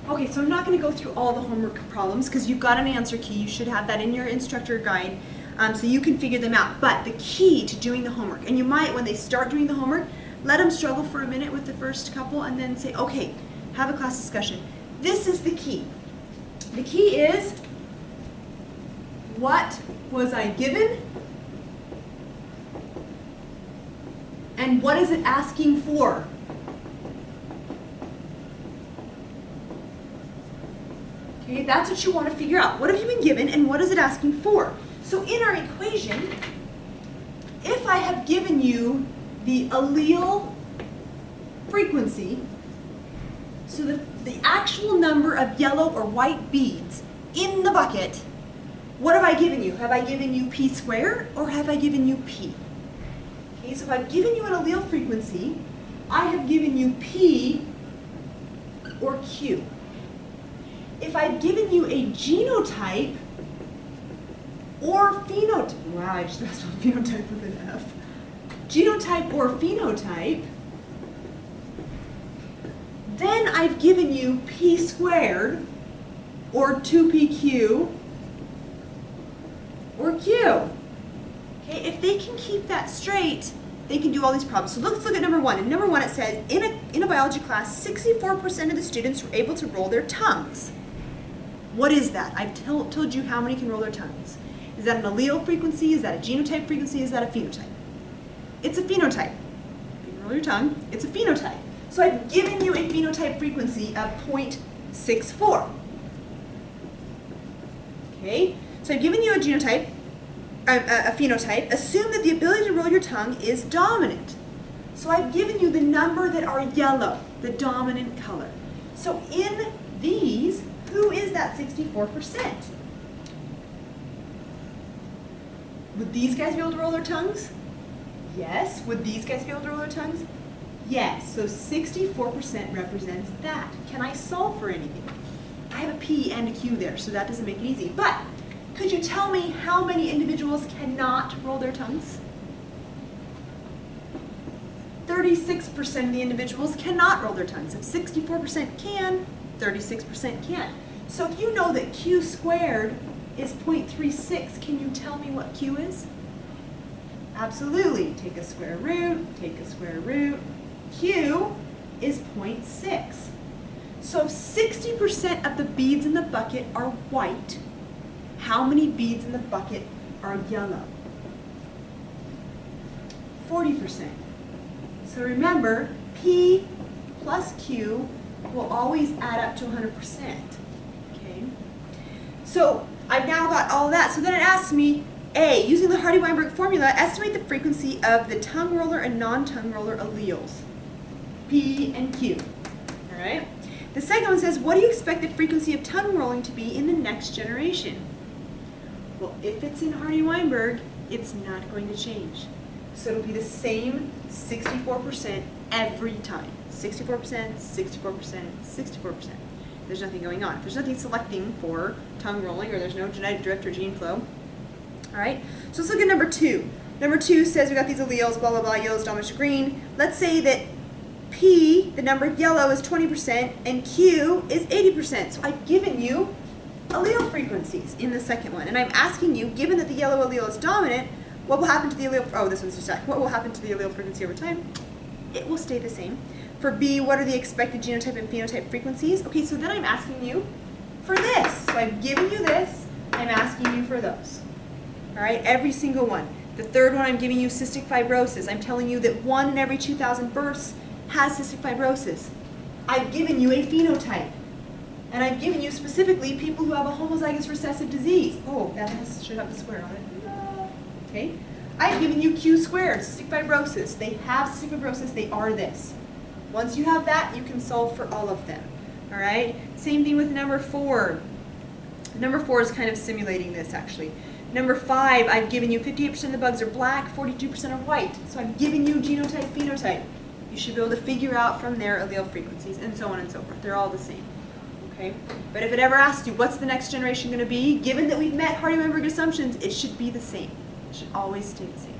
Okay, so I'm not going to go through all the homework problems because you've got an answer key. You should have that in your instructor guide so you can figure them out. But the key to doing the homework, and you might, when they start doing the homework, let them struggle for a minute with the first couple and then say, okay, have a class discussion. This is the key. The key is, what was I given? And what is it asking for? Okay, that's what you want to figure out. What have you been given and what is it asking for? So in our equation, if I have given you the allele frequency, so the actual number of yellow or white beads in the bucket, what have I given you? Have I given you p squared or have I given you p? Okay, so if I've given you an allele frequency, I have given you p or q. If I've given you a genotype or phenotype, wow, I just spelled phenotype with an F. Genotype or phenotype, then I've given you p squared or 2pq or q. Okay, if they can keep that straight, they can do all these problems. So let's look at number one. In number one it says, in a biology class, 64% of the students were able to roll their tongues. What is that? I've told you how many can roll their tongues. Is that an allele frequency? Is that a genotype frequency? Is that a phenotype? It's a phenotype. If you can roll your tongue, it's a phenotype. So I've given you a phenotype frequency of 0.64. Okay? So I've given you a genotype, a phenotype. Assume that the ability to roll your tongue is dominant. So I've given you the number that are yellow, the dominant color. So in these, who is that 64%? Would these guys be able to roll their tongues? Yes. Would these guys be able to roll their tongues? Yes. So 64% represents that. Can I solve for anything? I have a P and a Q there, so that doesn't make it easy. But could you tell me how many individuals cannot roll their tongues? 36% of the individuals cannot roll their tongues. If 64% can, 36% can. So if you know that Q squared is 0.36, can you tell me what Q is? Absolutely. Take a square root, take a square root. Q is 0.6. So if 60% of the beads in the bucket are white, how many beads in the bucket are yellow? 40%. So remember, P plus Q will always add up to 100%. Okay? So I've now got all that. So then it asks me, A, using the Hardy-Weinberg formula, estimate the frequency of the tongue roller and non-tongue roller alleles, P and Q. All right? The second one says, what do you expect the frequency of tongue rolling to be in the next generation? Well, if it's in Hardy-Weinberg, it's not going to change. So it'll be the same 64% every time. 64%, 64%, 64%. There's nothing going on. If there's nothing selecting for tongue rolling or there's no genetic drift or gene flow. All right, so let's look at number two. Number two says we got these alleles, blah, blah, blah, yellow's dominant to green. Let's say that P, the number of yellow, is 20% and Q is 80%. So I've given you allele frequencies in the second one. And I'm asking you, given that the yellow allele is dominant, what will happen to the allele, oh, this one's just what will happen to the allele frequency over time? It will stay the same. For B, what are the expected genotype and phenotype frequencies? Okay, so then I'm asking you for this. So I've given you this, I'm asking you for those. All right, every single one. The third one, I'm giving you cystic fibrosis. I'm telling you that 1 in every 2,000 births has cystic fibrosis. I've given you a phenotype. And I've given you specifically people who have a homozygous recessive disease. Oh, that should have the square on it. Okay. I've given you Q squared, cystic fibrosis. They have cystic fibrosis, they are this. Once you have that, you can solve for all of them. All right? Same thing with number 4. Number 4 is kind of simulating this, actually. Number 5, I've given you 58% of the bugs are black, 42% are white. So I've given you genotype, phenotype. You should be able to figure out from there allele frequencies and so on and so forth. They're all the same. Okay? But if it ever asks you, what's the next generation going to be? Given that we've met Hardy-Weinberg assumptions, it should be the same. It should always stay the same.